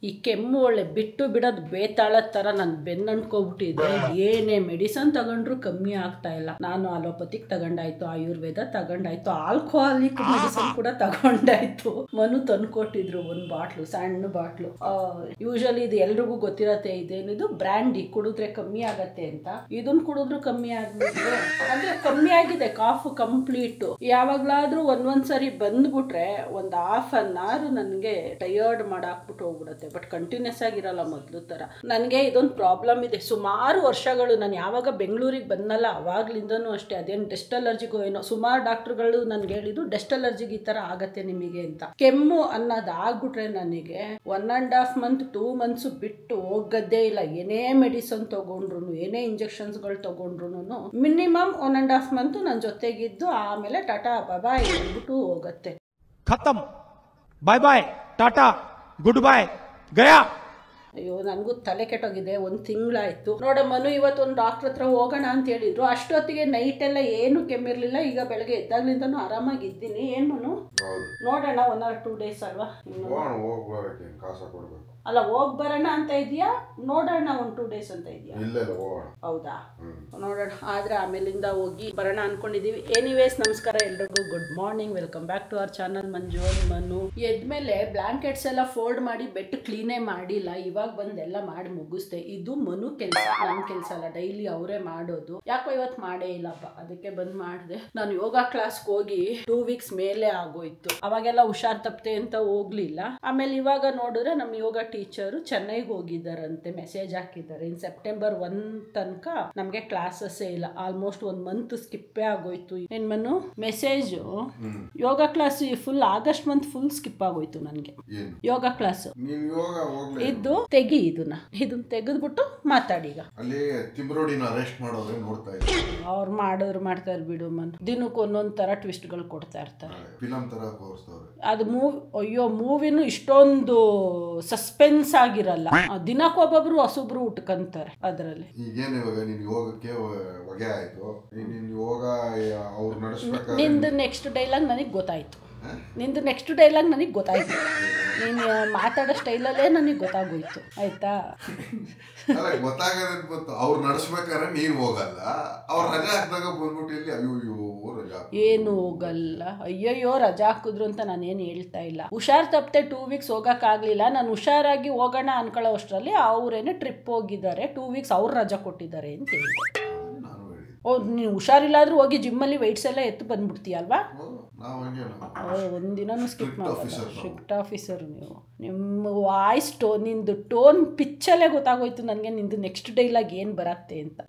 ಈ ಕೆಮ್ಮು ಒಳ್ಳೆ ಬಿಟ್ಟು ಬಿಡೋದು ಬೇತಾಳದ ಥರ ನಾನು ಬೆನ್ನಂಟ್ಕೊಬಿಟ್ಟಿದ್ದೆ. ಏನೇ ಮೆಡಿಸನ್ ತಗೊಂಡ್ರು ಕಮ್ಮಿ ಆಗ್ತಾ ಇಲ್ಲ. ನಾನು ಅಲೋಪತಿಕ್ ತಗೊಂಡಾಯ್ತು, ಆಯುರ್ವೇದ ತಗೊಂಡಾಯ್ತು, ಆಲ್ಕೋಹಾಲಿಕ್ ಮೆಡಿಸನ್ ಕೂಡ ತಗೊಂಡಾಯ್ತು. ಮನು ತಂದ್ಕೊಟ್ಟಿದ್ರು ಒಂದು ಬಾಟ್ಲು, ಸಣ್ಣ ಬಾಟ್ಲು. ಯೂಶಲಿ ಇದು ಎಲ್ರಿಗೂ ಗೊತ್ತಿರತ್ತೆ, ಇದೇನಿದು ಬ್ರ್ಯಾಂಡಿ, ಕುಡಿದ್ರೆ ಕಮ್ಮಿ ಆಗತ್ತೆ ಅಂತ. ಇದನ್ನ ಕುಡಿದ್ರು ಕಮ್ಮಿ ಆಗ್ಬಿಟ್ಟು ಅಂದ್ರೆ ಕಮ್ಮಿ ಆಗಿದೆ ಕಾಫ್ ಕಂಪ್ಲೀಟ್. ಯಾವಾಗ್ಲಾದ್ರೂ ಒಂದೊಂದ್ಸರಿ ಬಂದ್ಬಿಟ್ರೆ ಒಂದು ಹಾಫ್ ಅನ್ ಅವರ್ ನನಗೆ ಟಯರ್ಡ್ ಮಾಡಾಕ್ಬಿಟ್ಟು ಹೋಗ್ಬಿಡುತ್ತೆ. ಬಟ್ ಕಂಟಿನ್ಯೂಸ್ ಆಗಿರಲ್ಲ ಮೊದಲು ಥರ. ನನಗೆ ಇದೊಂದು ಪ್ರಾಬ್ಲಮ್ ಇದೆ. ಸುಮಾರು ವರ್ಷಗಳು ನಾನು ಯಾವಾಗ ಬೆಂಗಳೂರಿಗೆ ಬಂದಲ್ಲ ಅವಾಗ್ಲಿಂದನೂ ಅಷ್ಟೇ. ಅದೇನು ಡಸ್ಟ್ ಅಲರ್ಜಿಗೋ ಏನೋ ಸುಮಾರು ಡಾಕ್ಟ್ರುಗಳು ನನಗೆ ಹೇಳಿದ್ದು ಡಸ್ಟ್ ಅಲರ್ಜಿಗೆ ಈ ಥರ ಆಗತ್ತೆ ನಿಮಗೆ ಅಂತ. ಕೆಮ್ಮು ಅನ್ನೋದು ಆಗ್ಬಿಟ್ರೆ ನನಗೆ 1.5 ಮಂತ್ 2 ಮಂತ್ಸ್ ಬಿಟ್ಟು ಹೋಗದ್ದೇ ಇಲ್ಲ. ಏನೇ ಮೆಡಿಸನ್ ತಗೊಂಡ್ರು, ಏನೇ ಇಂಜೆಕ್ಷನ್ಸ್ಗಳು ತಗೊಂಡ್ರು ಮಿನಿಮಮ್ 1.5 ಮಂತ್ ನನ್ನ ಜೊತೆಗಿದ್ದು ಆಮೇಲೆ ಟಾಟಾ ಬಾಯ್ ಹೇಳ್ಬಿಟ್ಟು ಹೋಗುತ್ತೆ. ಖತಮ್, ಬಾಯ್ ಬಾಯ್, ಟಾಟಾ, ಗುಡ್ ಬಾಯ್, ಗಯಾ. ಅಯ್ಯೋ ನನಗೂ ತಲೆ ಕೆಟ್ಟೋಗಿದೆ. 1 ತಿಂಗಳಾಯ್ತು ನೋಡ. ಮನು ಇವತ್ತು ಒಂದು ಡಾಕ್ಟರ್ ಹತ್ರ ಹೋಗೋಣ ಅಂತ ಹೇಳಿದ್ರು. ಅಷ್ಟೊತ್ತಿಗೆ ನೈಟ್ ಎಲ್ಲ ಏನು ಕೆಮ್ಮಿರ್ಲಿಲ್ಲ. ಈಗ ಬೆಳಗ್ಗೆ ಎದ್ದಾಗ್ಲಿಂದನೂ ಆರಾಮಾಗಿದ್ದೀನಿ. ಏನ್ ಮನು ನೋಡೋಣ 1 or 2 days ಅಲ್ವಾ? ಅಲ್ಲ ಹೋಗ್ ಬರೋಣ ಅಂತ ಇದೆಯಾ, ನೋಡೋಣ 1-2 days ಅಂತ ಇದೆಯಾ? ಹೌದಾ, ನೋಡೋಣ. ಆದ್ರೆ ಆಮೇಲಿಂದ ಹೋಗಿ ಬರೋಣ ಅನ್ಕೊಂಡಿದೀವಿ. ಎನಿವೇಸ್ ನಮಸ್ಕಾರ ಎಲ್ರಿಗೂ, good morning, welcome back to our channel Manju Manu. ಎದ್ಮೇಲೆ ಬ್ಲಾಂಕೆಟ್ಸ್ ಎಲ್ಲ ಫೋಲ್ಡ್ ಮಾಡಿ ಬೆಡ್ ಕ್ಲೀನೇ ಮಾಡಿಲ್ಲ. ಇವಾಗ ಬಂದೆಲ್ಲ ಮಾಡಿ ಮುಗಿಸ್ದೆ. ಇದು ಮನು ಕೆಲಸ, ನನ್ನ ಕೆಲಸ ಅಲ್ಲ. ಡೈಲಿ ಅವರೇ ಮಾಡೋದು. ಯಾಕೋ ಇವತ್ತು ಮಾಡೇ ಇಲ್ಲಪ್ಪ, ಅದಕ್ಕೆ ಬಂದ್ ಮಾಡಿದೆ. ನಾನು ಯೋಗ ಕ್ಲಾಸ್ಗೆ ಹೋಗಿ 2 weeks ಮೇಲೆ ಆಗೋಯ್ತು. ಅವಾಗೆಲ್ಲ ಹುಷಾರ್ ತಪ್ಪತೆ ಅಂತ ಹೋಗ್ಲಿಲ್ಲ. ಆಮೇಲೆ ಇವಾಗ ನೋಡಿದ್ರೆ ನಮ್ಮ ಯೋಗ ಟೀಚರು ಚೆನ್ನೈಗೆ ಹೋಗಿದ್ದಾರಂತೆ. ಮೆಸೇಜ್ ಹಾಕಿದ್ದಾರೆ, ಇನ್ ಸೆಪ್ಟೆಂಬರ್ 1 ತನಕ ನಮ್ಗೆ ಕ್ಲಾಸಸ್ಸೇ ಇಲ್ಲ. ಆಲ್ಮೋಸ್ಟ್ 1 ಮಂತ್ ಸ್ಕಿಪ್ಪೇ ಆಗೋಯ್ತು. ಏನ್ Manu message, yoga class full August month full skip ಆಗೋಯ್ತು ನನ್ಗೆ. ಯೋಗ ಕ್ಲಾಸ್ ಇದ್ದು ತೆಗಿ, ಇದನ್ನ ತೆಗೆದ್ಬಿಟ್ಟು ಮಾತಾಡಿ. ಈಗ ಅವ್ರು ಮಾಡೋರು ಮಾಡ್ತಾರೆ ಬಿಡು ಮನ್. ದಿನಕ್ಕೆ ಒಂದೊಂದ್ ತರ ಟ್ವಿಸ್ಟ್ ಗಳು ಕೊಡ್ತಾ ಇರ್ತಾರೆ. ಅದು ಅಯ್ಯೋ ಮೂವಿನೂ ಇಷ್ಟೊಂದು ಸಸ್ಪೆನ್ಸ್ ಆಗಿರಲ್ಲ. ದಿನಕ್ಕೊಬ್ಬೊಬ್ರು ಹೊಸೊಬ್ರು ಉಟ್ಕಂತಾರೆ ಅದ್ರಲ್ಲಿ. ನಿಂದು ನೆಕ್ಸ್ಟ್ ಡೈಲಾಗ್ ನನಗೆ ಗೊತ್ತಾಯ್ತು. ನೀನು ಮಾತಾಡೋ ಸ್ಟೈಲಲ್ಲೇ ನನಗೆ ಗೊತ್ತಾಗೋಯ್ತು. ಆಯ್ತಾ? ಏನು ಹೋಗಲ್ಲ. ಅಯ್ಯಯ್ಯೋ ರಜಾ ಹಾಕಿದ್ರು ಅಂತ ನಾನೇನು ಹೇಳ್ತಾ ಇಲ್ಲ. ಹುಷಾರ್ ತಪ್ಪದೆ 2 weeks ಹೋಗಕ್ಕಾಗ್ಲಿಲ್ಲ. ನಾನು ಹುಷಾರಾಗಿ ಹೋಗೋಣ ಅನ್ಕೊಳ್ಳೋ ಅಷ್ಟರಲ್ಲಿ ಅವ್ರೇನೆ ಟ್ರಿಪ್ ಹೋಗಿದ್ದಾರೆ. 2 weeks ಅವ್ರು ರಜಾ ಕೊಟ್ಟಿದ್ದಾರೆ ಅಂತ ಹೇಳಿದೆ. ನೀನು ಹುಷಾರಿಲ್ಲಾದ್ರೂ ಹೋಗಿ ಜಿಮ್ಮಲ್ಲಿ ವೆಯ್ಟ್ಸ್ ಎಲ್ಲ ಎತ್ತು ಬಂದ್ಬಿಡ್ತೀಯಲ್ವಾ? ಒಂದಿನೂ ಸ್ಕಿಪ್ ಮಾಡಲ್ಲ. ಸ್ಟ್ರಿಕ್ಟ್ ಆಫೀಸರ್ ನೀವು. ನಿಮ್ಮ ವಾಯ್ಸ್ ನಿಂದು ಟೋನ್ ಪಿಚ್ಚಲ್ಲೇ ಗೊತ್ತಾಗೋಯ್ತು ನನಗೆ ನಿಂದು ನೆಕ್ಸ್ಟ್ ಡೈಲಾಗ್ ಏನು ಬರುತ್ತೆ ಅಂತ.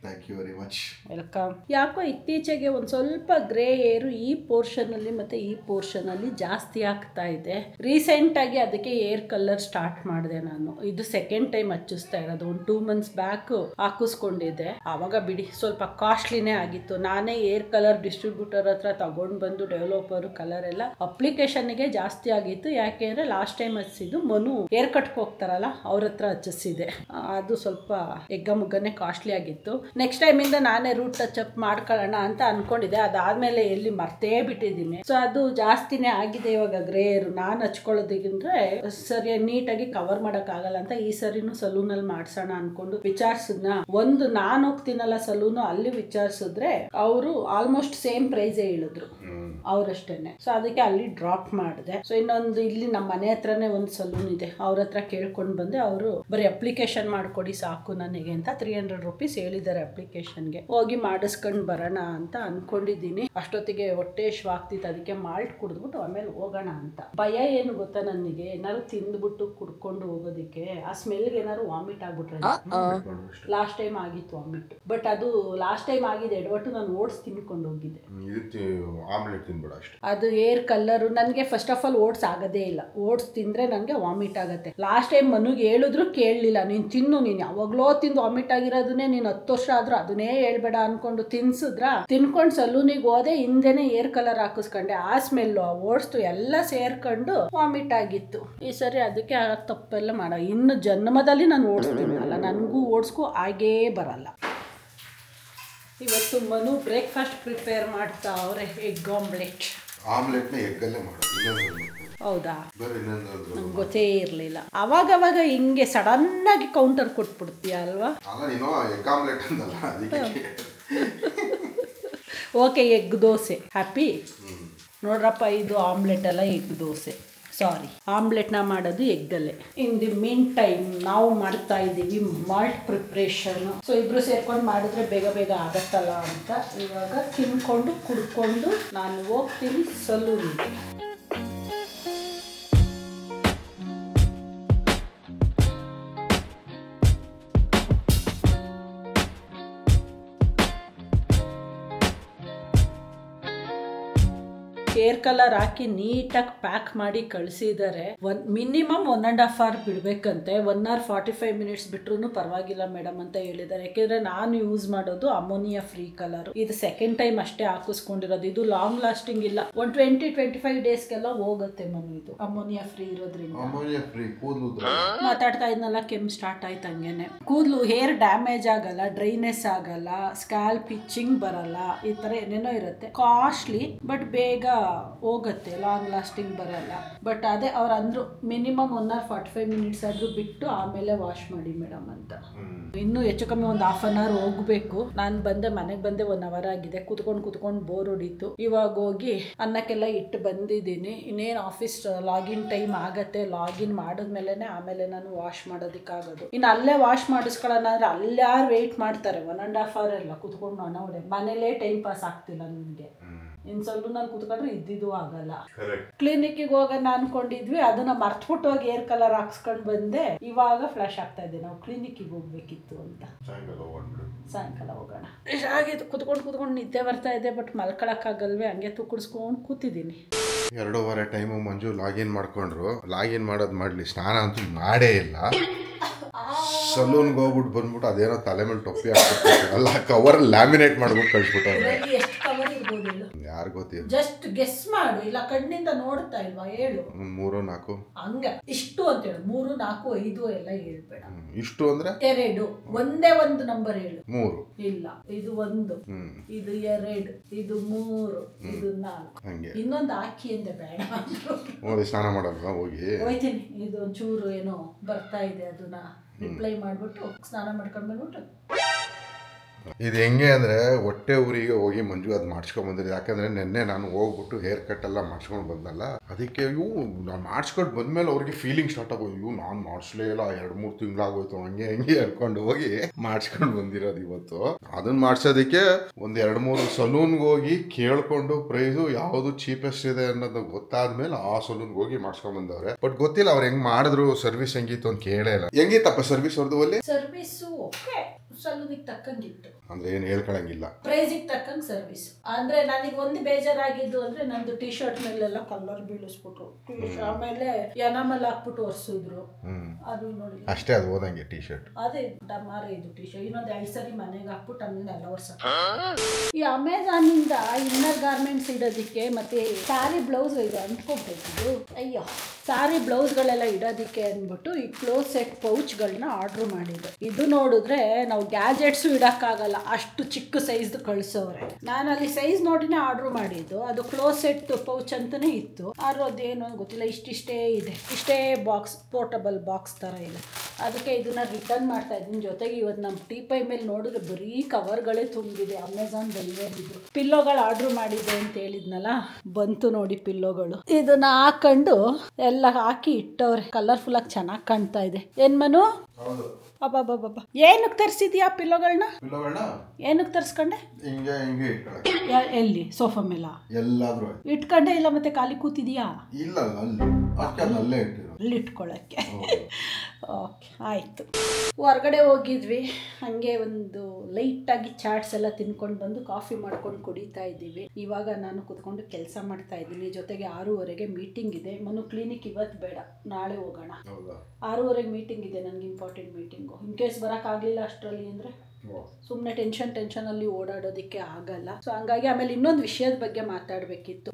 ವೆಲ್ಕಮ್. ಯಾಕೋ ಇತ್ತೀಚೆಗೆ ಒಂದು ಸ್ವಲ್ಪ ಗ್ರೇ ಏರು ಈ ಪೋರ್ಷನಲ್ಲಿ ಮತ್ತು ಈ ಪೋರ್ಷನಲ್ಲಿ ಜಾಸ್ತಿ ಆಗ್ತಾ ಇದೆ. ರೀಸೆಂಟಾಗಿ ಅದಕ್ಕೆ ಏರ್ ಕಲರ್ ಸ್ಟಾರ್ಟ್ ಮಾಡಿದೆ ನಾನು. ಇದು ಸೆಕೆಂಡ್ ಟೈಮ್ ಹಚ್ಚಿಸ್ತಾ ಇರೋದು. ಒಂದು 2 months ಬ್ಯಾಕ್ ಹಾಕಿಸ್ಕೊಂಡಿದ್ದೆ. ಆವಾಗ ಬಿಡಿ ಸ್ವಲ್ಪ ಕಾಸ್ಟ್ಲಿನೇ ಆಗಿತ್ತು. ನಾನೇ ಏರ್ ಕಲರ್ ಡಿಸ್ಟ್ರಿಬ್ಯೂಟರ್ ಹತ್ರ ತಗೊಂಡು ಬಂದು ಡೆವಲಪರ್ ಕಲರ್ ಎಲ್ಲ ಅಪ್ಲಿಕೇಶನ್ಗೆ ಜಾಸ್ತಿ ಆಗಿತ್ತು. ಯಾಕೆ ಅಂದ್ರೆ ಲಾಸ್ಟ್ ಟೈಮ್ ಹಚ್ಚಿದ್ದು ಮನು ಏರ್ ಕಟ್ಗೆ ಹೋಗ್ತಾರಲ್ಲ ಅವ್ರ ಹತ್ರ ಹಚ್ಚಿಸಿದೆ. ಅದು ಸ್ವಲ್ಪ ಮುಗ್ಗನೆ ಕಾಸ್ಟ್ಲಿ ಆಗಿತ್ತು. ನೆಕ್ಸ್ಟ್ ಟೈಮ್ ಇಂದ ನಾನೇ ರೂಟ್ ಟಚ್ ಅಪ್ ಮಾಡ್ಕೊಳ್ಳೋಣ ಅಂತ ಅನ್ಕೊಂಡಿದ್ದೆ. ಅದಾದ್ಮೇಲೆ ಎಲ್ಲಿ ಮರ್ತೇ ಬಿಟ್ಟಿದ್ದೀನಿ. ಸೊ ಅದು ಜಾಸ್ತಿನೇ ಆಗಿದೆ ಇವಾಗ ಗ್ರೇ ಏರ್. ನಾನು ಹಚ್ಕೊಳ್ಳೋದಿದ್ರೆ ಸರಿ ನೀಟಾಗಿ ಕವರ್ ಮಾಡಕ್ ಆಗಲ್ಲ ಅಂತ ಈ ಸರಿನೂ ಸಲೂನ್ ಅಲ್ಲಿ ಮಾಡ್ಸೋಣ ಅನ್ಕೊಂಡು ವಿಚಾರಿಸಿದ್ನ. ಒಂದು ನಾನು ಹೋಗ್ತೀನಲ್ಲ ಸಲೂನು, ಅಲ್ಲಿ ವಿಚಾರಿಸಿದ್ರೆ ಅವರು ಆಲ್ಮೋಸ್ಟ್ ಸೇಮ್ ಪ್ರೈಸೇ ಹೇಳಿದ್ರು ಅವ್ರಷ್ಟೇನೆ. ಸೊ ಅದಕ್ಕೆ ಅಲ್ಲಿ ಡ್ರಾಪ್ ಮಾಡಿದೆ. ಸೊ ಇನ್ನೊಂದು ಇಲ್ಲಿ ನಮ್ಮ ಮನೆ ಹತ್ರನೇ ಒಂದು ಸಲೂನ್ ಇದೆ, ಅವ್ರ ಹತ್ರ ಕೇಳ್ಕೊಂಡು ಬಂದೆ. ಅವರು ಬರೀ ಅಪ್ಲಿಕೇಶನ್ ಮಾಡ್ಕೊಡಿ ಸಾಕು ನನಗೆ ಅಂತ 300 rupees ಹೇಳಿದ್ದಾರೆ ಅಪ್ಲಿಕೇಶನ್ಗೆ. ಹೋಗಿ ಮಾಡಿಸ್ಕೊಂಡು ಬರೋಣ ಅಂತ ಅನ್ಕೊಂಡಿದ್ದೀನಿ. ಅಷ್ಟೊತ್ತಿಗೆ ಹೊಟ್ಟೆ ಆಗ್ತಿತ್ತು. ಅದಕ್ಕೆ ಮಾಲ್ಟ್ ಕುಡಿದ್ಬಿಟ್ಟು ಆಮೇಲೆ ಹೋಗೋಣ ಅಂತ. ಭಯ ಏನು ಗೊತ್ತಾ ನನಗೆ, ಏನಾದ್ರು ತಿಂದ್ಬಿಟ್ಟು ಕುಡ್ಕೊಂಡು ಹೋಗೋದಕ್ಕೆ ಆ ಸ್ಮೆಲ್ಗೆ ಏನಾದ್ರು ವಾಮಿಟ್ ಆಗ್ಬಿಟ್ರೆ. ಲಾಸ್ಟ್ ಟೈಮ್ ಆಗಿತ್ತು ವಾಮಿಟ್. ಬಟ್ ಅದು ಲಾಸ್ಟ್ ಟೈಮ್ ಆಗಿದೆ ಎಡವಟ್ಟು ನಾನು ಓಟ್ಸ್ ತಿನ್ಕೊಂಡು ಹೋಗಿದ್ದೆ. ಅದು ಏರ್ ಕಲರ್ ನನಗೆ ಫಸ್ಟ್ ಆಫ್ ಆಲ್ ಓಟ್ಸ್ ಆಗೋದೇ ಇಲ್ಲ. ಓಟ್ಸ್ ತಿಂದ್ರೆ ನನಗೆ ವಾಮಿಟ್ ಆಗುತ್ತೆ. ಲಾಸ್ಟ್ ಟೈಮ್ ಮನುಗೆ ಹೇಳಿದ್ರು ಕೇಳಲಿಲ್ಲ. ನೀನು ತಿನ್ನು, ನೀನು ಯಾವಾಗಲೋ ತಿಂದು ವಾಮಿಟ್ ಆಗಿರೋದನ್ನೇ ನೀನು 10 ವರ್ಷ ಆದ್ರೂ ಅದನ್ನೇ ಹೇಳ್ಬೇಡ ಅನ್ಕೊಂಡು ತಿನ್ಕೊಂಡು ಸಲೂನಿಗೆ ಹೋದೆ. ಹಿಂದೆನೆ ಏರ್ ಕಲರ್ ಹಾಕಿಸ್ಕೊಂಡೆ. ಆ ಸ್ಮೆಲ್ಲು ಆ ಓಟ್ಸ್ ಎಲ್ಲ ಸೇರ್ಕೊಂಡು ವಾಮಿಟ್ ಆಗಿತ್ತು ಈ ಸರಿ. ಅದಕ್ಕೆ ಆ ತಪ್ಪೆಲ್ಲ ಇನ್ನು ಜನ್ಮದಲ್ಲಿ ನಾನು ಓಟ್ಸ್ ತಿನ್ನಲ್ಲ. ನನಗೂ ಓಟ್ಸ್ಗೂ ಆಗೇ ಬರಲ್ಲ. ಇವತ್ತು ಮನು ಬ್ರೇಕ್ಫಾಸ್ಟ್ ಪ್ರಿಪೇರ್ ಮಾಡ್ತಾ ಅವ್ರೆ. Egg omelette. ಆಮ್ಲೆಟ್ನ ಎಗ್ಗಲ್ಲೇ ಮಾಡೋದು. ಹೌದಾ, ನಂಗೆ ಗೊತ್ತೇ ಇರಲಿಲ್ಲ. ಅವಾಗ ಹಿಂಗೆ ಸಡನ್ ಆಗಿ ಕೌಂಟರ್ ಕೊಟ್ಬಿಡ್ತೀಯ ಅಲ್ವಾ? Okay, egg dosa happy. ನೋಡ್ರಪ್ಪ, ಇದು ಆಮ್ಲೆಟ್ ಅಲ್ಲ, ಎಗ್ ದೋಸೆ. ಸಾರಿ, ಆಮ್ಲೆಟ್ನ ಮಾಡೋದು ಎಗ್ಗಲ್ಲೇ. ಇನ್ ದಿ ಮೀನ್ ಟೈಮ್ ನಾವು ಮಾಡ್ತಾ ಇದ್ದೀವಿ ಮಾಲ್ಟ್ ಪ್ರಿಪ್ರೇಷನ್. ಸೊ ಇಬ್ರು ಸೇರ್ಕೊಂಡು ಮಾಡಿದ್ರೆ ಬೇಗ ಬೇಗ ಆಗತ್ತಲ್ಲ ಅಂತ ಇವಾಗ ತಿನ್ಕೊಂಡು ಕುಡ್ಕೊಂಡು ನಾನು ಹೋಗ್ತೀನಿ ಸಲೂನ್ಗೆ. ಹೇರ್ ಕಲರ್ ಹಾಕಿ ನೀಟಾಗಿ ಪ್ಯಾಕ್ ಮಾಡಿ ಕಳಿಸಿದ್ದಾರೆ. Minimum 1.5 hour ಬಿಡ್ಬೇಕಂತೆ. 1 hour 45 minutes ಬಿಟ್ರು ಪರವಾಗಿಲ್ಲ ಮೇಡಮ್ ಅಂತ ಹೇಳಿದ್ದಾರೆ. ಯಾಕೆಂದ್ರೆ ನಾನು ಯೂಸ್ ಮಾಡೋದು ಅಮೋನಿಯಾ ಫ್ರೀ ಕಲರ್. ಇದು ಸೆಕೆಂಡ್ ಟೈಮ್ ಅಷ್ಟೇ ಹಾಕಿಸ್ಕೊಂಡಿರೋದು. ಇದು ಲಾಂಗ್ ಲಾಸ್ಟಿಂಗ್ ಇಲ್ಲ, 20-25 ಡೇಸ್ಗೆಲ್ಲ ಹೋಗುತ್ತೆ ಮನು. ಇದು ಅಮೋನಿಯಾ ಫ್ರೀ ಇರೋದ್ರಿಂದ. ಮಾತಾಡ್ತಾ ಇದ್ನಲ್ಲ, ಕೆಮ್ಮು ಸ್ಟಾರ್ಟ್ ಆಯ್ತು ಹಂಗೇನೆ. ಕೂದಲು ಹೇರ್ ಡ್ಯಾಮೇಜ್ ಆಗಲ್ಲ, ಡ್ರೈನೆಸ್ ಆಗಲ್ಲ, ಸ್ಕ್ಯಾಲ್ಪ್ ಇಚ್ಚಿಂಗ್ ಬರಲ್ಲ, ಈ ತರ ಏನೇನೋ ಇರುತ್ತೆ. ಕಾಸ್ಟ್ಲಿ ಬಟ್ ಬೇಗ ಹೋಗುತ್ತೆ, ಲಾಂಗ್ ಲಾಸ್ಟಿಂಗ್ ಬರಲ್ಲ. ಬಟ್ ಅದೇ ಅವ್ರು ಅಂದ್ರು ಮಿನಿಮಮ್ 1 hour 45 minutes ಆದ್ರೂ ಬಿಟ್ಟು ಆಮೇಲೆ ವಾಶ್ ಮಾಡಿ ಮೇಡಮ್ ಅಂತ. ಇನ್ನೂ ಹೆಚ್ಚು ಕಮ್ಮಿ ಒಂದು 1/2 hour ಹೋಗ್ಬೇಕು. ನಾನು ಮನೆಗೆ ಬಂದೆ 1 hour ಆಗಿದೆ. ಕೂತ್ಕೊಂಡು ಬೋರ್ ಹೊಡೀತು. ಇವಾಗ ಹೋಗಿ ಅನ್ನಕ್ಕೆಲ್ಲ ಇಟ್ಟು ಬಂದಿದ್ದೀನಿ. ಇನ್ನೇನು ಆಫೀಸ್ ಲಾಗಿನ್ ಟೈಮ್ ಆಗತ್ತೆ. ಲಾಗಿನ್ ಮಾಡಿದ್ಮೇಲೆ ಆಮೇಲೆ ನಾನು ವಾಶ್ ಮಾಡೋದಕ್ಕಾಗೋದು. ಇನ್ನು ಅಲ್ಲೇ ವಾಶ್ ಮಾಡಿಸ್ಕೊಳ್ಳೋಣ ಅಂದ್ರೆ ಅಲ್ಲಿ ಯಾರು ವೆಯ್ಟ್ ಮಾಡ್ತಾರೆ? 1.5 hour ಎಲ್ಲ ಕೂತ್ಕೊಂಡು ಅನವಡೆ. ಮನೇಲೇ ಟೈಮ್ ಪಾಸ್ ಆಗ್ತಿಲ್ಲ ನನಗೆ. ಇನ್ನು ಸ್ವಲ್ಪ ನಾನು ಕೂತ್ಕೊಂಡ್ರೆ ಇದ್ದಿದ್ದು ಆಗಲ್ಲ. ಕ್ಲಿನಿಕ್ಕಿಗೆ ಹೋಗೋಣ ಅನ್ಕೊಂಡಿದ್ವಿ, ಅದನ್ನ ಮರ್ತ್ಬಿಟ್ಟು ಹೋಗಿ ಹೇರ್ ಕಲರ್ ಹಾಕ್ಸ್ಕೊಂಡು ಬಂದೆ. ಇವಾಗ ಫ್ಲಾಶ್ ಆಗ್ತಾ ಇದೆ, ನಾವು ಕ್ಲಿನಿಕ್ಕಿಗೆ ಹೋಗ್ಬೇಕಿತ್ತು ಅಂತ. ಸಾಯಂಕಾಲ ಹೋಗೋಣ. ಹಾಗೆ ಕೂತ್ಕೊಂಡು ನಿದ್ದೆ ಬರ್ತಾ ಇದೆ, ಬಟ್ ಮಲ್ಕೊಳಕ್ಕಾಗಲ್ವೇ, ಹಂಗೆ ತುಕ್ಕಡಿಸ್ಕೊಂಡು ಕೂತಿದ್ದೀನಿ. 2:15 ಟೈಮು ಮಂಜು ಲಾಗಿನ್ ಮಾಡ್ಕೊಂಡ್ರು. ಲಾಗಿನ್ ಮಾಡೋದು ಮಾಡಲಿ, ಸ್ನಾನ ಅಂತೂ ಮಾಡೇ ಇಲ್ಲ. ಸಲೂನ್ಗೆ ಹೋಗ್ಬಿಟ್ಟು ಬಂದ್ಬಿಟ್ಟು ಅದೇನೋ ತಲೆ ಮೇಲೆ ಟೊಪ್ಪಿ ಹಾಕ್ಬಿಟ್ಟು ಅಲ್ಲ, ಕವರ್ ಲ್ಯಾಮಿನೇಟ್ ಮಾಡ್ಬಿಟ್ಟು ಕಳ್ಸ್ಬಿಟ್ಟವ್ರೆ. ಯಾರು ಗೊತ್ತಿಲ್ಲ, ಜಸ್ಟ್ ಗೆಸ್ ಮಾಡು. ಇಲ್ಲ ಕಣ್ಣಿಂದ ನೋಡ್ತಾ ಇಲ್ವಾ? ಹೇಳು. 3 4 ಹಂಗ ಇಷ್ಟು ಅಂತ ಹೇಳು. 3 4 5 ಎಲ್ಲ ಹೇಳ್ಬೇಡ. ಇಷ್ಟು ಅಂದ್ರೆ 2 ಒಂದೇ ಒಂದು ನಂಬರ್ ಹೇಳು. 3 ಇಲ್ಲ, ಇದು 1, ಇದು 2, ಇದು 3, ಇದು 4. ಹಂಗೆ ಇನ್ನೊಂದು ಹಾಕಿ ಅಂದೆ ಬೇಡ. ಹೋಗಿ ಸ್ನಾನ ಮಾಡಲ್ವಾ? ಹೋಯ್ತೀನಿ. ಇದು ಒಂಚೂರು ಏನೋ ಬರ್ತಾ ಇದೆ, ಅದನ್ನ ರಿಪ್ಲೈ ಮಾಡ್ಬಿಟ್ಟು ಸ್ನಾನ ಮಾಡ್ಕೊಂಡು ಬಂದ್ಬಿಟ್ಟು. ಇದು ಹೆಂಗೆ ಅಂದರೆ ಹೊಟ್ಟೆ ಊರಿಗೆ ಹೋಗಿ ಮಂಜು ಅದು ಮಾಡಿಸ್ಕೊಂಡು ಬಂದಿರಿ. ಯಾಕಂದರೆ ನೆನ್ನೆ ನಾನು ಹೋಗ್ಬಿಟ್ಟು ಹೇರ್ ಕಟ್ ಎಲ್ಲ ಮಾಡಿಸ್ಕೊಂಡು ಬಂದಲ್ಲ, ಅದಕ್ಕೆ ನಾನು ಮಾಡಿಸ್ಕೊಂಡು ಬಂದಮೇಲೆ ಅವ್ರಿಗೆ ಫೀಲಿಂಗ್ ಸ್ಟಾರ್ಟ್ ಆಗೋದು, ನಾನು ಮಾಡಿಸ್ಲೇ ಇಲ್ಲ, 2-3 ತಿಂಗಳಾಗೋಯ್ತು, ಹಂಗೆ ಹೇಳ್ಕೊಂಡು ಹೋಗಿ ಮಾಡಿಸ್ಕೊಂಡು ಬಂದಿರೋದು ಇವತ್ತು. ಅದನ್ನ ಮಾಡಿಸೋದಕ್ಕೆ ಒಂದು 2-3 ಸಲೂನ್ಗೆ ಹೋಗಿ ಕೇಳ್ಕೊಂಡು ಪ್ರೈಸು ಯಾವುದು ಚೀಪೆಸ್ಟ್ ಇದೆ ಅನ್ನೋದು ಗೊತ್ತಾದ್ಮೇಲೆ ಆ ಸಲೂನ್ಗೆ ಹೋಗಿ ಮಾಡಿಸ್ಕೊಂಡು ಬಂದವ್ರೆ. ಬಟ್ ಗೊತ್ತಿಲ್ಲ ಅವ್ರು ಹೆಂಗ್ ಮಾಡಿದ್ರು, ಸರ್ವಿಸ್ ಹೆಂಗಿತ್ತು ಅಂತ ಕೇಳೇ ಇಲ್ಲ. ಹೆಂಗಿತ್ತಪ್ಪ ಸರ್ವಿಸ್ ಅವ್ರದ್ದು? ಅಲ್ಲಿ ಸರ್ವಿಸು ಓಕೆ, ಸಲೂನಿಗೆ ತಕ್ಕಂಗಿತ್ತು. ಅಂದ್ರೆ ಏನು ಹೇಳ್ಕೊಳಂಗಿಲ್ಲ, ಪ್ರೈಸಿಗೆ ತಕ್ಕಂಗೆ ಸರ್ವಿಸ್. ಅಂದ್ರೆ ನನಗೆ ಒಂದು ಬೇಜಾರಾಗಿದ್ದು ಅಂದ್ರೆ ನಂದು ಟಿ ಶರ್ಟ್ ಮೇಲೆಲ್ಲ ಕಲರ್ ಬೀಳಿಸ್ಬಿಟ್ರು. ಆಮೇಲೆ ಎನಾಮಲ್ ಹಾಕ್ಬಿಟ್ಟು ಒರೆಸಿದ್ರು. ಅದು ನೋಡಿ ಅಷ್ಟೇ, ಅದು ಹೋದಂಗೆ ಟಿ ಶರ್ಟ್. ಅದೇ ಡಮಾರ ಇದು ಟಿ ಶರ್ಟ್. ಇನ್ನೊಂದು 2 ಸರಿ ಮನೆಗೆ ಹಾಕ್ಬಿಟ್ಟು ಆಮೇಲೆ ಎಲ್ಲ ವರ್ಷ. ಈ ಅಮೆಝಾನ್ ಇಂದ ಇನ್ನರ್ ಗಾರ್ಮೆಂಟ್ಸ್ ಇಡೋದಿಕ್ಕೆ ಮತ್ತೆ ಸಾರಿ ಬ್ಲೌಸ್ ಇದು ಅಂಟ್ಕೊಬೇಕು. ಅಯ್ಯೋ, ಸಾರಿ ಬ್ಲೌಸ್ಗಳೆಲ್ಲ ಇಡೋದಿಕ್ಕೆ ಅಂದ್ಬಿಟ್ಟು ಈ ಕ್ಲೋಸ್ ಸೆಟ್ ಪೌಚ್ಗಳನ್ನ ಆರ್ಡ್ರ್ ಮಾಡಿದ್ದೆ. ಇದು ನೋಡಿದ್ರೆ ನಾವು ಗ್ಯಾಜೆಟ್ಸು ಇಡೋಕ್ಕಾಗಲ್ಲ, ಅಷ್ಟು ಚಿಕ್ಕ ಸೈಜ್ದು ಕಳಿಸೋರೆ. ನಾನು ಅಲ್ಲಿ ಸೈಜ್ ನೋಡಿನೇ ಆರ್ಡ್ರ್ ಮಾಡಿದ್ದು. ಅದು ಕ್ಲೋಸ್ ಸೆಟ್ ಪೌಚ್ ಅಂತಲೇ ಇತ್ತು. ಆದ್ರೂ ಅದೇನು ಗೊತ್ತಿಲ್ಲ, ಇಷ್ಟೇ ಇದೆ, ಇಷ್ಟೇ ಬಾಕ್ಸ್, ಪೋರ್ಟಬಲ್ ಬಾಕ್ಸ್ ಥರ ಇದೆ. ಅದಕ್ಕೆ ಇದನ್ನ ರಿಟರ್ನ್ ಮಾಡ್ತಾ ಇದ್ದೀನಿ. ಜೊತೆಗೆ ಇವತ್ತು ನಮ್ಮ ಟೀಪೈ ಮೇಲೆ ನೋಡಿದ್ರೆ ಬರೀ ಕವರ್ಗಳೇ ತುಂಬಿದೆ. ಅಮೆಝಾನ್ ಡೆಲಿವರಿದು ಪಿಲ್ಲೋಗಳು ಆರ್ಡ್ರ್ ಮಾಡಿದೆ ಅಂತ ಹೇಳಿದ್ನಲ್ಲ, ಬಂತು ನೋಡಿ ಪಿಲ್ಲೋಗಳು. ಇದನ್ನ ಹಾಕೊಂಡು ಎಲ್ಲ ಹಾಕಿ ಇಟ್ಟವ್ರೆ. ಕಲರ್ಫುಲ್ ಆಗಿ ಚೆನ್ನಾಗಿ ಕಾಣ್ತಾ ಇದೆ. ಏನ್ ಮನು? ಅಬ್ಬಬ್ಬಬ್ಬ, ಏನಕ್ಕೆ ತರಿಸಿದ್ಯಾ ಪಿಲ್ಲೋಗಳನ್ನ? ಏನಕ್ಕೆ ತರಿಸ್ಕೊಂಡೆ? ಎಲ್ಲಿ? ಸೋಫಾ ಮೇಲೆ ಎಲ್ಲಾದ್ರೂ ಇಟ್ಕೊಂಡೆ? ಇಲ್ಲ ಮತ್ತೆ ಖಾಲಿ ಕೂತಿದ್ಯಾ? ಇಲ್ಲ, ಅಲ್ಲೇ ಅಲ್ಲಿ ಇಟ್ಕೊಳ್ಳೋಕ್ಕೆ. ಓಕೆ, ಆಯಿತು. ಹೊರಗಡೆ ಹೋಗಿದ್ವಿ, ಹಾಗೆ ಒಂದು ಲೈಟಾಗಿ ಚಾಟ್ಸ್ ಎಲ್ಲ ತಿನ್ಕೊಂಡು ಬಂದು ಕಾಫಿ ಮಾಡ್ಕೊಂಡು ಕುಡಿತಾ ಇದ್ದೀವಿ. ಇವಾಗ ನಾನು ಕೂತ್ಕೊಂಡು ಕೆಲಸ ಮಾಡ್ತಾ ಇದ್ದೀನಿ. ಜೊತೆಗೆ 6:30ಗೆ ಮೀಟಿಂಗ್ ಇದೆ. ಮನು ಕ್ಲಿನಿಕ್ ಇವತ್ತು ಬೇಡ, ನಾಳೆ ಹೋಗೋಣ. 6:30ಗೆ ಮೀಟಿಂಗ್ ಇದೆ ನನಗೆ, ಇಂಪಾರ್ಟೆಂಟ್ ಮೀಟಿಂಗು. ಇನ್ ಕೇಸ್ ಬರೋಕ್ಕಾಗಲಿಲ್ಲ ಅಷ್ಟರಲ್ಲಿ ಅಂದರೆ ಸುಮ್ಮನೆ ಟೆನ್ಷನಲ್ಲಿ ಓಡಾಡೋದಕ್ಕೆ ಆಗಲ್ಲ. ಸೊ ಹಂಗಾಗಿ ಆಮೇಲೆ ಇನ್ನೊಂದು ವಿಷಯದ ಬಗ್ಗೆ ಮಾತಾಡಬೇಕಿತ್ತು.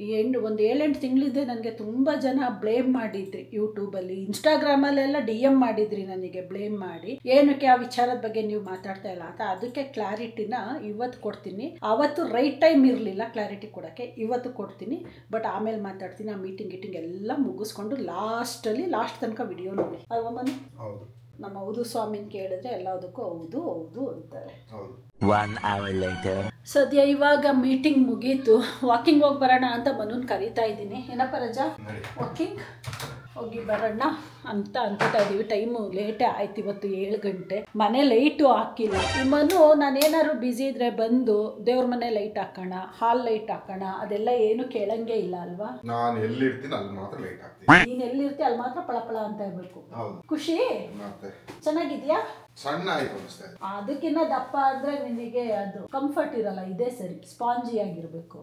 ಒಂದು 7-8 ತಿಂಗಳಿಂದ ನನಗೆ ತುಂಬ ಜನ ಬ್ಲೇಮ್ ಮಾಡಿದ್ರಿ ಯೂಟ್ಯೂಬಲ್ಲಿ, ಇನ್ಸ್ಟಾಗ್ರಾಮಲ್ಲೆಲ್ಲ DM ಮಾಡಿದ್ರಿ ನನಗೆ ಬ್ಲೇಮ್ ಮಾಡಿ, ಏನಕ್ಕೆ ಆ ವಿಚಾರದ ಬಗ್ಗೆ ನೀವು ಮಾತಾಡ್ತಾ ಇಲ್ಲ ಅಂತ. ಅದಕ್ಕೆ ಕ್ಲಾರಿಟಿನ ಇವತ್ತು ಕೊಡ್ತೀನಿ. ಅವತ್ತು ರೈಟ್ ಟೈಮ್ ಇರಲಿಲ್ಲ ಕ್ಲಾರಿಟಿ ಕೊಡೋಕ್ಕೆ, ಇವತ್ತು ಕೊಡ್ತೀನಿ. ಬಟ್ ಆಮೇಲೆ ಮಾತಾಡ್ತೀನಿ. ಆ ಮೀಟಿಂಗ್ ಎಲ್ಲ ಮುಗಿಸ್ಕೊಂಡು ಲಾಸ್ಟ್ ತನಕ ವಿಡಿಯೋ ನೋಡಿ ಅಲ್ವಾ ಮನೆ. ನಮ್ಮ ಹೌದು ಸ್ವಾಮಿನ ಕೇಳಿದ್ರೆ ಎಲ್ಲದಕ್ಕೂ ಹೌದು ಹೌದು ಅಂತಾರೆ. 1 hour later. ಸದ್ಯ ಇವಾಗ ಮೀಟಿಂಗ್ ಮುಗೀತು, ವಾಕಿಂಗ್ ಹೋಗಿ ಬರೋಣ ಅಂತ ಮನುನ್ ಕರೀತಾ ಇದ್ದೀನಿ. ಏನಪ್ಪ ರಜಾ, ವಾಕಿಂಗ್ ಹೋಗಿ ಬರೋಣ ಅಂತ ಅನ್ಕೋತಾ ಇದ್ದೀವಿ. ಟೈಮು ಲೇಟೇ ಆಯ್ತು ಇವತ್ತು, 7 ಗಂಟೆ. ಮನೆ ಲೈಟು ಹಾಕಿಲ್ಲ. ಮನು ನಾನೇನಾದ್ರು ಬ್ಯುಸಿ ಇದ್ರೆ ಬಂದು ದೇವ್ರ ಮನೆ ಲೈಟ್ ಹಾಕೋಣ, ಹಾಲ್ ಲೈಟ್ ಹಾಕೋಣ, ಅದೆಲ್ಲ ಏನು ಕೇಳಂಗೆ ಇಲ್ಲ ಅಲ್ವಾ. ನಾನು ಎಲ್ಲಿರ್ತೀನಿ ಅಲ್ಲಿ ಮಾತ್ರ ಲೈಟ್ ಹಾಕ್ತೀನಿ. ನೀನ್ ಎಲ್ಲಿರ್ತಿ ಅಲ್ಲಿ ಮಾತ್ರ ಪಳಪಳ ಅಂತ ಇರ್ಬೇಕು. ಖುಷಿ ಚೆನ್ನಾಗಿದ್ಯಾ? ಸಣ್ಣ ಆಯ್ತು ಅನಿಸ್ತಾ ಇದೆ. ಅದಕ್ಕಿನ್ನ ದಪ್ಪ ಅಂದ್ರೆ ನಿನಗೆ ಅದು ಕಂಫರ್ಟ್ ಇರಲ್ಲ. ಇದೇ ಸರಿ, ಸ್ಪಾಂಜಿ ಆಗಿರ್ಬೇಕು.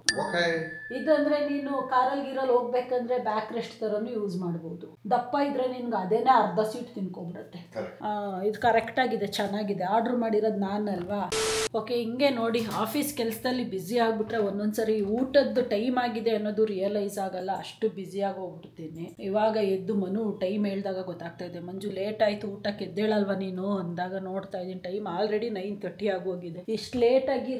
ಇದಂದ್ರೆ ನೀನು ಕಾರಲ್ಲಿ ಗಿರಲ್ಲಿ ಹೋಗ್ಬೇಕಂದ್ರೆ ಬ್ಯಾಕ್ ರೆಸ್ಟ್ ತರನು ಯೂಸ್ ಮಾಡ್ಬೋದು. ದಪ್ಪ ಇದ್ರೆ ನಿನ್ಗೆ ಅದೇನೆ ಅರ್ಧ ಸೀಟ್ ತಿನ್ಕೊಂಡ್ಬಿಡುತ್ತೆ. ಇದು ಕರೆಕ್ಟ್ ಆಗಿದೆ, ಚೆನ್ನಾಗಿದೆ. ಆರ್ಡರ್ ಮಾಡಿರೋದು ನಾನಲ್ವಾ. ಓಕೆ, ಹಿಂಗೆ ನೋಡಿ ಆಫೀಸ್ ಕೆಲಸದಲ್ಲಿ ಬ್ಯುಸಿ ಆಗ್ಬಿಟ್ರೆ ಒಂದೊಂದ್ಸರಿ ಊಟದ್ದು ಟೈಮ್ ಆಗಿದೆ ಅನ್ನೋದು ರಿಯಲೈಸ್ ಆಗಲ್ಲ, ಅಷ್ಟು ಬ್ಯುಸಿಯಾಗಿ ಹೋಗ್ಬಿಡ್ತೀನಿ. ಇವಾಗ ಎದ್ದು ಮನು ಟೈಮ್ ಹೇಳ್ದಾಗ ಗೊತ್ತಾಗ್ತಾ ಇದೆ, ಮಂಜು ಲೇಟ್ ಆಯ್ತು ಊಟಕ್ಕೆ ಎದ್ದೇಳಲ್ವಾ ನೀನು ಅಂದಾಗ ನೋಡ್ತಾ ಇದ್ದೀನಿ ಟೈಮ್ ಆಲ್ರೆಡಿ 9:30 ಆಗೋಗಿದೆ. ಇಷ್ಟು ಲೇಟಾಗಿ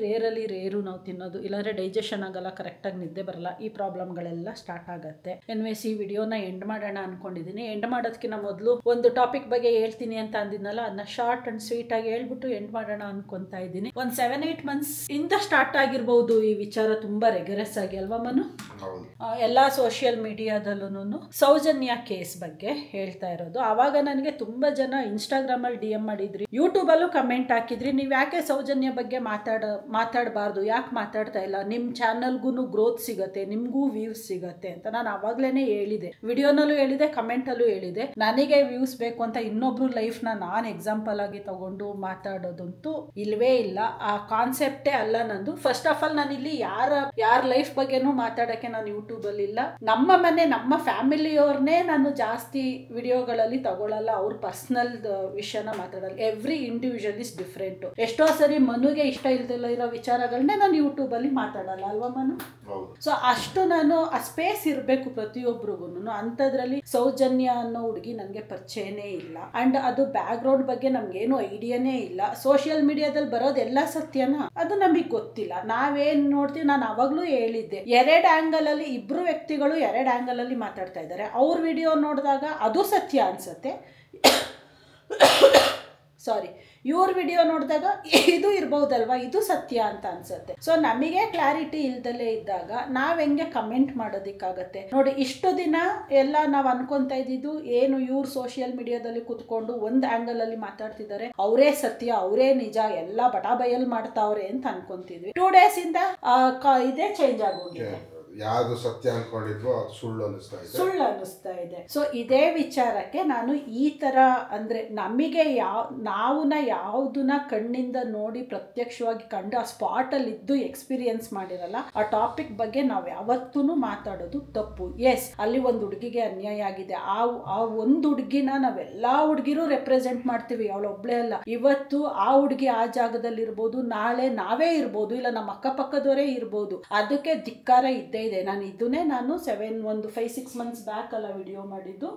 ರೇರು ನಾವು ತಿನ್ನೋದು, ಇಲ್ಲಾಂದ್ರೆ ಡೈಜೆಷನ್ ಆಗಲ್ಲ, ಕರೆಕ್ಟಾಗಿ ನಿದ್ದೆ ಬರಲ್ಲ, ಈ ಪ್ರಾಬ್ಲಮ್ಗಳೆಲ್ಲ ಸ್ಟಾರ್ಟ್ ಆಗುತ್ತೆ. ಎನ್ವೇಸ್ ಈ ವಿಡಿಯೋನ ಎಂಡ್ ಮಾಡೋಣ ಅನ್ಕೊಂಡಿದ್ದೀನಿ. ಎಂಡ್ ಮಾಡೋದಕ್ಕಿಂತ ಮೊದಲು ಒಂದು ಟಾಪಿಕ್ ಬಗ್ಗೆ ಹೇಳ್ತೀನಿ ಅಂತ ಅಂದಿದ್ನಲ್ಲ, ಅದನ್ನ ಶಾರ್ಟ್ ಅಂಡ್ ಸ್ವೀಟ್ ಆಗಿ ಹೇಳ್ಬಿಟ್ಟು ಎಂಡ್ ಮಾಡೋಣ ಅನ್ಕೊಂತಾ ಇದ್ದೀನಿ. ಒಂದು 7-8 ಮಂತ್ಸ್ ಇಂದ ಸ್ಟಾರ್ಟ್ ಆಗಿರ್ಬಹುದು ಈ ವಿಚಾರ, ತುಂಬಾ ರೆಗ್ರೆಸ್ ಆಗಿ ಅಲ್ವಾ ಮನು. ಎಲ್ಲಾ ಸೋಷಿಯಲ್ ಮೀಡಿಯಾದಲ್ಲೂ ಸೌಜನ್ಯ ಕೇಸ್ ಬಗ್ಗೆ ಹೇಳ್ತಾ ಇರೋದು. ಆವಾಗ ನನಗೆ ತುಂಬಾ ಜನ ಇನ್ಸ್ಟಾಗ್ರಾಮ್ ಅಲ್ಲಿ DM ಮಾಡಿದ್ರಿ, ಯೂಟ್ಯೂಬ್ ಅಲ್ಲೂ ಕಮೆಂಟ್ ಹಾಕಿದ್ರಿ, ನೀವ್ ಯಾಕೆ ಸೌಜನ್ಯ ಬಗ್ಗೆ ಮಾತಾಡಬಾರ್ದು, ಯಾಕೆ ಮಾತಾಡ್ತಾ ಇಲ್ಲ, ನಿಮ್ ಚಾನಲ್ಗೂ ಗ್ರೋತ್ ಸಿಗತ್ತೆ, ನಿಮ್ಗೂ ವ್ಯೂಸ್ ಸಿಗತ್ತೆ ಅಂತ ನಾನು ಅವಾಗ್ಲೇನೆ ಹೇಳಿದೆ. ವಿಡಿಯೋನಲ್ಲೂ ಹೇಳಿದೆ, ಕಮೆಂಟ್ ಅಲ್ಲೂ ಹೇಳಿದೆ. ನನಗೆ ವ್ಯೂಸ್ ಬೇಕು ಅಂತ ಇನ್ನೊಬ್ರು ಲೈಫ್ ನಾನು ಎಕ್ಸಾಂಪಲ್ ಆಗಿ ತಗೊಂಡು ಮಾತಾಡೋದಂತೂ ಇಲ್ವೇ ಇಲ್ಲ. ಆ ಕಾನ್ಸೆಪ್ಟೇ ಅಲ್ಲ ನಂದು. ಫಸ್ಟ್ ಆಫ್ ಆಲ್ ನಾನು ಇಲ್ಲಿ ಯಾರ ಲೈಫ್ ಬಗ್ಗೆನೂ ಮಾತಾಡಕ್ಕೆ ನಾನು ಯೂಟ್ಯೂಬ್ ಅಲ್ಲಿ ಇಲ್ಲ. ನಮ್ಮ ಮನೆ ನಮ್ಮ ಫ್ಯಾಮಿಲಿಯವ್ರನ್ನೇ ನಾನು ಜಾಸ್ತಿ ವಿಡಿಯೋಗಳಲ್ಲಿ ತಗೊಳ್ಳಲ್ಲ, ಅವ್ರ ಪರ್ಸನಲ್ ವಿಷಯನ ಮಾತಾಡಲ್ಲ. Every individual is different. ಎಷ್ಟೋ ಸರಿ ಮನುಗೆ ಇಷ್ಟ ಇಲ್ದಿಲ್ಲ ಇರೋ ವಿಚಾರಗಳನ್ನೇ ನಾನು ಯೂಟ್ಯೂಬ್ ಅಲ್ಲಿ ಮಾತಾಡಲ್ಲ ಅಲ್ವಾ ಮನು. ಸೊ ಅಷ್ಟು ನಾನು ಆ ಸ್ಪೇಸ್ ಇರಬೇಕು ಪ್ರತಿಯೊಬ್ಬರಿಗೂ. ಅಂಥದ್ರಲ್ಲಿ ಸೌಜನ್ಯ ಅನ್ನೋ ಹುಡುಗಿ ನನಗೆ ಪರಿಚಯನೇ ಇಲ್ಲ. ಅಂಡ್ ಅದು ಬ್ಯಾಕ್ ಗ್ರೌಂಡ್ ಬಗ್ಗೆ ನಮ್ಗೇನು ಐಡಿಯಾನೇ ಇಲ್ಲ. ಸೋಷಿಯಲ್ ಮೀಡಿಯಾದಲ್ಲಿ ಬರೋದೆಲ್ಲ ಸತ್ಯನ ಅದು ನಮಗೆ ಗೊತ್ತಿಲ್ಲ. ನಾವೇನ್ ನೋಡ್ತೀವಿ, ನಾನು ಅವಾಗ್ಲೂ ಹೇಳಿದ್ದೆ, 2 ಆಂಗಲ್ ಅಲ್ಲಿ ಇಬ್ರು ವ್ಯಕ್ತಿಗಳು 2 ಆಂಗಲ್ ಅಲ್ಲಿ ಮಾತಾಡ್ತಾ ಇದ್ದಾರೆ. ಅವ್ರ ವಿಡಿಯೋ ನೋಡಿದಾಗ ಅದು ಸತ್ಯ ಅನ್ಸುತ್ತೆ, ಸಾರಿ ಇವ್ರ ವಿಡಿಯೋ ನೋಡಿದಾಗ ಇದು ಇರ್ಬಹುದಲ್ವಾ, ಇದು ಸತ್ಯ ಅಂತ ಅನ್ಸುತ್ತೆ. ಸೊ ನಮಗೆ ಕ್ಲಾರಿಟಿ ಇಲ್ದಲೇ ಇದ್ದಾಗ ನಾವ್ ಹೆಂಗೆ ಕಮೆಂಟ್ ಮಾಡೋದಿಕ್ಕಾಗತ್ತೆ ನೋಡಿ. ಇಷ್ಟು ದಿನ ಎಲ್ಲ ನಾವ್ ಅನ್ಕೊಂತ ಇದ್ದಿದ್ದು ಏನು, ಇವ್ರು ಸೋಷಿಯಲ್ ಮೀಡಿಯಾದಲ್ಲಿ ಕುತ್ಕೊಂಡು ಒಂದ್ ಆಂಗಲ್ ಅಲ್ಲಿ ಮಾತಾಡ್ತಿದ್ದಾರೆ, ಅವರೇ ಸತ್ಯ, ಅವರೇ ನಿಜ, ಎಲ್ಲ ಬಟಾಬಯಲ್ ಮಾಡ್ತಾವ್ರೆ ಅಂತ ಅನ್ಕೊಂತಿದ್ವಿ. 2 days ಇಂದ ಇದೇ ಚೇಂಜ್ ಆಗೋಗಿದೆ. ಯಾವುದು ಸತ್ಯ ಅನ್ಕೊಂಡಿದ್ವೋ ಅದು ಸುಳ್ಳು ಅನ್ನಿಸ್ತಾ ಇದೆ. ಸೊ ಇದೇ ವಿಚಾರಕ್ಕೆ ನಾನು ಈ ತರ ಅಂದ್ರೆ ನಮಗೆ ನಾವುನ ಯಾವುದನ್ನ ಕಣ್ಣಿಂದ ನೋಡಿ ಪ್ರತ್ಯಕ್ಷವಾಗಿ ಕಂಡು ಆ ಸ್ಪಾಟ್ ಅಲ್ಲಿ ಇದ್ದು ಎಕ್ಸ್ಪೀರಿಯನ್ಸ್ ಮಾಡಿರಲ್ಲ, ಆ ಟಾಪಿಕ್ ಬಗ್ಗೆ ನಾವ್ ಯಾವತ್ತೂ ಮಾತಾಡೋದು ತಪ್ಪು. ಎಸ್, ಅಲ್ಲಿ ಒಂದು ಹುಡುಗಿಗೆ ಅನ್ಯಾಯ ಆಗಿದೆ. ಆ ಒಂದು ಹುಡುಗಿನ ನಾವೆಲ್ಲಾ ಹುಡುಗಿರು ರೆಪ್ರೆಸೆಂಟ್ ಮಾಡ್ತೀವಿ, ಅವಳೊಬ್ಳೆ ಅಲ್ಲ. ಇವತ್ತು ಆ ಹುಡುಗಿ ಆ ಜಾಗದಲ್ಲಿ ಇರ್ಬೋದು, ನಾಳೆ ನಾವೇ ಇರ್ಬೋದು, ಇಲ್ಲ ನಮ್ಮ ಅಕ್ಕಪಕ್ಕದವರೇ ಇರ್ಬೋದು. ಅದಕ್ಕೆ ಧಿಕ್ಕಾರ ಇದ್ದೇ ಇದೆ. ನಾನು ಇದನ್ನೇ 5-6 ಮಂತ್ಸ್ ಬ್ಯಾಕ್ ಅಲ್ಲ ವಿಡಿಯೋ ಮಾಡಿದ್ದು,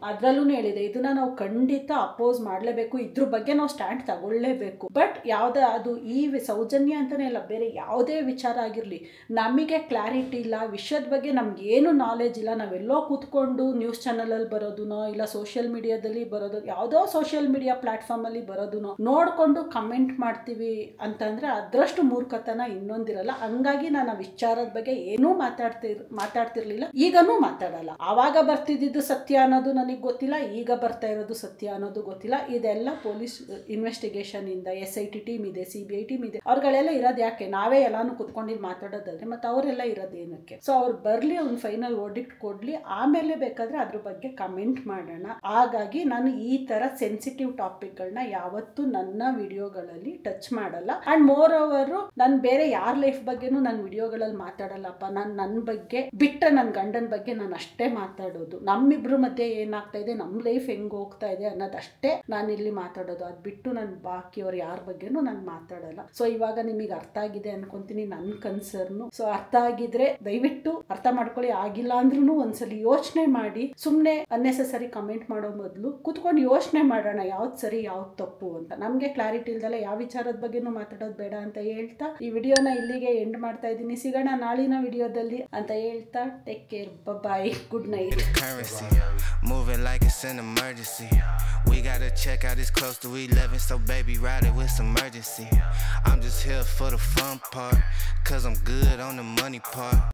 ಅದ್ರಲ್ಲೂ ಹೇಳಿದೆ, ಇದನ್ನ ನಾವು ಖಂಡಿತ ಅಪೋಸ್ ಮಾಡ್ಲೇಬೇಕು, ಇದ್ರ ಬಗ್ಗೆ ನಾವು ಸ್ಟ್ಯಾಂಡ್ ತಗೊಳ್ಳೇಬೇಕು. ಬಟ್ ಯಾವ್ದೇ ಅದು ಈ ಸೌಜನ್ಯ ಅಂತಾನೆ ಇಲ್ಲ, ಬೇರೆ ಯಾವುದೇ ವಿಚಾರ ಆಗಿರ್ಲಿ, ನಮಗೆ ಕ್ಲಾರಿಟಿ ಇಲ್ಲ, ವಿಷಯದ ಬಗ್ಗೆ ನಮ್ಗೆ ಏನು ನಾಲೆಜ್ ಇಲ್ಲ. ನಾವೆಲ್ಲೋ ಕೂತ್ಕೊಂಡು ನ್ಯೂಸ್ ಚಾನಲ್ ಅಲ್ಲಿ ಬರೋದುನೋ ಇಲ್ಲ ಸೋಷಿಯಲ್ ಮೀಡಿಯಾದಲ್ಲಿ ಬರೋದು, ಯಾವುದೋ ಸೋಷಿಯಲ್ ಮೀಡಿಯಾ ಪ್ಲಾಟ್ಫಾರ್ಮ್ ಅಲ್ಲಿ ಬರೋದುನೋ ನೋಡ್ಕೊಂಡು ಕಮೆಂಟ್ ಮಾಡ್ತೀವಿ ಅಂತಂದ್ರೆ ಅದ್ರಷ್ಟು ಮೂರ್ಖತನ ಇನ್ನೊಂದಿರಲ್ಲ. ಹಂಗಾಗಿ ನಾನು ಆ ವಿಚಾರದ ಬಗ್ಗೆ ಏನೂ ಮಾತಾಡ್ತಿರ್ಲಿಲ್ಲ, ಈಗನೂ ಮಾತಾಡಲ್ಲ. ಆವಾಗ ಬರ್ತಿದ್ದು ಸತ್ಯ ಅನ್ನೋದು ನನಗೆ ಗೊತ್ತಿಲ್ಲ, ಈಗ ಬರ್ತಾ ಇರೋದು ಸತ್ಯ ಅನ್ನೋದು ಗೊತ್ತಿಲ್ಲ. ಇದೆಲ್ಲ ಪೊಲೀಸ್ ಇನ್ವೆಸ್ಟಿಗೇಷನ್ ಇಂದ SIT ಟೀಮ್ ಇದೆ, CBI ಟೀಮ್ ಇದೆ, ಅವ್ರುಗಳೆಲ್ಲ ಇರೋದು ಯಾಕೆ? ನಾವೇ ಎಲ್ಲಾನು ಕುತ್ಕೊಂಡಿದ್ದು ಮಾತಾಡೋದಾದ್ರೆ ಮತ್ತೆ ಅವರೆಲ್ಲ ಇರೋದು ಏನಕ್ಕೆ? ಸೊ ಅವ್ರು ಬರ್ಲಿ, ಒಂದು ಫೈನಲ್ ವರ್ಡಿಕ್ಟ್ ಕೊಡ್ಲಿ, ಆಮೇಲೆ ಬೇಕಾದ್ರೆ ಅದ್ರ ಬಗ್ಗೆ ಕಮೆಂಟ್ ಮಾಡೋಣ. ಹಾಗಾಗಿ ನಾನು ಈ ತರ ಸೆನ್ಸಿಟಿವ್ ಟಾಪಿಕ್ಗಳನ್ನ ಯಾವತ್ತೂ ನನ್ನ ವಿಡಿಯೋಗಳಲ್ಲಿ ಟಚ್ ಮಾಡಲ್ಲ. ಅಂಡ್ ಮೋರ್ ಓವರ್ ನಾನು ಬೇರೆ ಯಾರ ಲೈಫ್ ಬಗ್ಗೆನೂ ನನ್ನ ವಿಡಿಯೋಗಳಲ್ಲಿ ಮಾತಾಡಲ್ಲಪ್ಪ. ನಾನು ನನ್ನ ಬಗ್ಗೆ ಬಿಟ್ಟರೆ ನನ್ನ ಗಂಡನ ಬಗ್ಗೆ ನಾನು ಅಷ್ಟೇ ಮಾತಾಡೋದು. ನಮ್ಮಿಬ್ರ ಮಧ್ಯೆ ಏನಾಗ್ತಾ ಇದೆ, ನಮ್ಮ ಲೈಫ್ ಹೆಂಗ್ ಹೋಗ್ತಾ ಇದೆ ಅನ್ನೋದಷ್ಟೇ ನಾನು ಇಲ್ಲಿ ಮಾತಾಡೋದು. ಅದು ಬಿಟ್ಟು ನಾನು ಬಾಕಿಯವ್ರು ಯಾರ ಬಗ್ಗೆನೂ ನಾನು ಮಾತಾಡಲ್ಲ. ಸೊ ಇವಾಗ ನಿಮಗೆ ಅರ್ಥ ಆಗಿದೆ ಅನ್ಕೊಂತೀನಿ ನನ್ನ ಕನ್ಸರ್ನು. ಸೊ ಅರ್ಥ ಆಗಿದ್ರೆ ದಯವಿಟ್ಟು ಅರ್ಥ ಮಾಡ್ಕೊಳ್ಳಿ, ಆಗಿಲ್ಲ ಅಂದ್ರೂ ಒಂದ್ಸಲಿ ಯೋಚನೆ ಮಾಡಿ. ಸುಮ್ಮನೆ ಅನ್ನೆಸೆಸರಿ ಕಮೆಂಟ್ ಮಾಡೋ ಬದಲು ಕೂತ್ಕೊಂಡು ಯೋಚನೆ ಮಾಡೋಣ ಯಾವ್ದು ಸರಿ ಯಾವ್ದು ತಪ್ಪು ಅಂತ. ನಮಗೆ ಕ್ಲಾರಿಟಿ ಇಲ್ದಲ್ಲ ಯಾವ ವಿಚಾರದ ಬಗ್ಗೆನೂ ಮಾತಾಡೋದು ಬೇಡ ಅಂತ ಹೇಳ್ತಾ ಈ ವಿಡಿಯೋನ ಇಲ್ಲಿಗೆ ಎಂಡ್ ಮಾಡ್ತಾ ಇದ್ದೀನಿ. ಸಿಗೋಣ ನಾಳಿನ ವಿಡಿಯೋದಲ್ಲಿ ಅಂತ ಹೇಳ್ತಾ take care, bye, good night. Moving like it's an emergency. We gotta check out, it's close to 11, so baby ride it with some urgency. I'm just here for the fun part, cause I'm good on the money part.